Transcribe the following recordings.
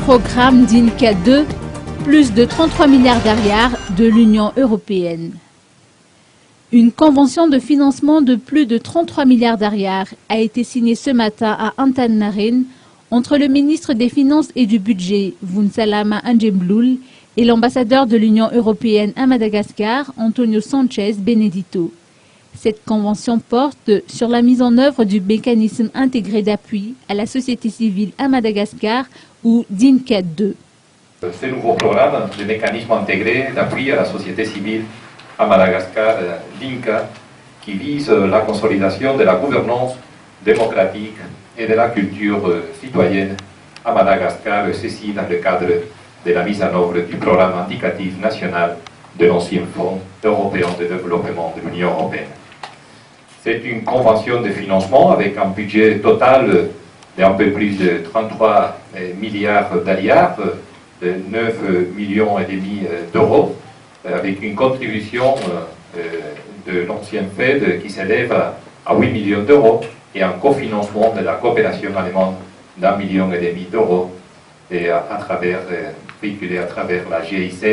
Programme DINCA 2, plus de 33 milliards d'ariars de l'Union européenne. Une convention de financement de plus de 33 milliards d'ariars a été signée ce matin à Antananarivo entre le ministre des Finances et du Budget, Vunsalama Anjemloul, et l'ambassadeur de l'Union européenne à Madagascar, Antonio Sanchez Benedito. Cette convention porte sur la mise en œuvre du mécanisme intégré d'appui à la société civile à Madagascar, ou DINCA 2. Ce nouveau programme, le mécanisme intégré d'appui à la société civile à Madagascar, DINCA, qui vise la consolidation de la gouvernance démocratique et de la culture citoyenne à Madagascar, ceci dans le cadre de la mise en œuvre du programme indicatif national de l'ancien Fonds européen de développement de l'Union européenne. C'est une convention de financement avec un budget total d'un peu plus de 33 milliards d'ariars, de 9,5 millions d'euros, avec une contribution de l'ancien FED qui s'élève à 8 millions d'euros et un cofinancement de la coopération allemande d'1,5 million d'euros et véhiculé à travers la GIZ.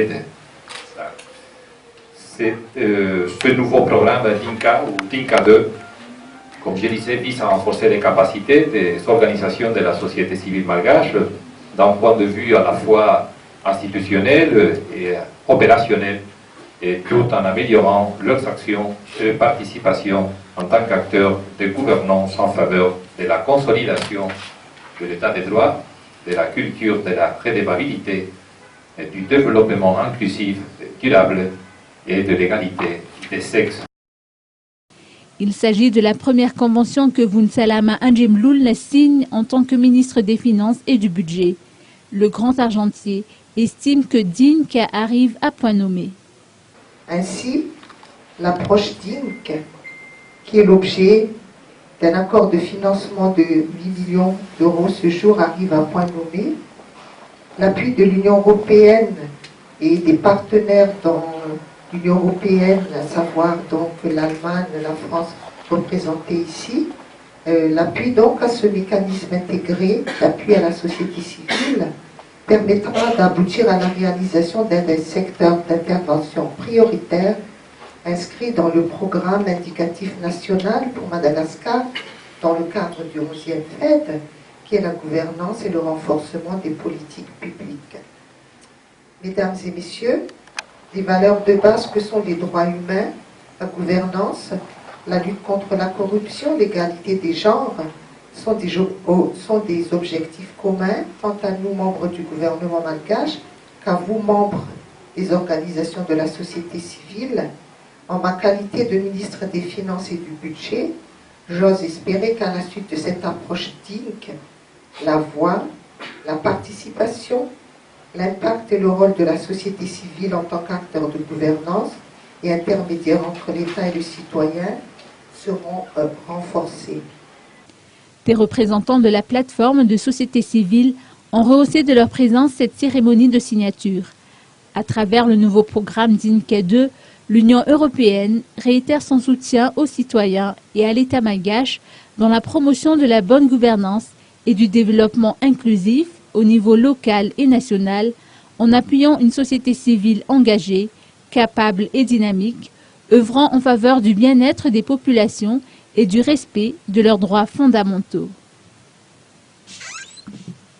Ce nouveau programme DINCA ou DINCA 2, comme je disais, vise à renforcer les capacités des organisations de la société civile malgache d'un point de vue à la fois institutionnel et opérationnel, et tout en améliorant leurs actions et participation en tant qu'acteurs de gouvernance en faveur de la consolidation de l'état de droit, de la culture de la redevabilité, et du développement inclusif, durable et de l'égalité des sexes. Il s'agit de la première convention que Vunsalama Anjemloul signe en tant que ministre des Finances et du Budget. Le grand argentier estime que DINCA arrive à point nommé. Ainsi, l'approche DINCA, qui est l'objet d'un accord de financement de 8 millions d'euros ce jour, arrive à point nommé. L'appui de l'Union européenne et des partenaires dans l'Union européenne, à savoir donc l'Allemagne, la France représentée ici, l'appui donc à ce mécanisme intégré d'appui à la société civile permettra d'aboutir à la réalisation d'un des secteurs d'intervention prioritaires inscrits dans le programme indicatif national pour Madagascar dans le cadre du 11e FED, qui est la gouvernance et le renforcement des politiques publiques. Mesdames et messieurs, les valeurs de base que sont les droits humains, la gouvernance, la lutte contre la corruption, l'égalité des genres, sont des objectifs communs, tant à nous, membres du gouvernement malgache, qu'à vous, membres des organisations de la société civile. En ma qualité de ministre des Finances et du Budget, j'ose espérer qu'à la suite de cette approche DINCA, la voix, la participation, l'impact et le rôle de la société civile en tant qu'acteur de gouvernance et intermédiaire entre l'État et le citoyen seront renforcés. Des représentants de la plateforme de société civile ont rehaussé de leur présence cette cérémonie de signature. À travers le nouveau programme DINCA 2, l'Union européenne réitère son soutien aux citoyens et à l'État malgache dans la promotion de la bonne gouvernance et du développement inclusif au niveau local et national, en appuyant une société civile engagée, capable et dynamique, œuvrant en faveur du bien-être des populations et du respect de leurs droits fondamentaux.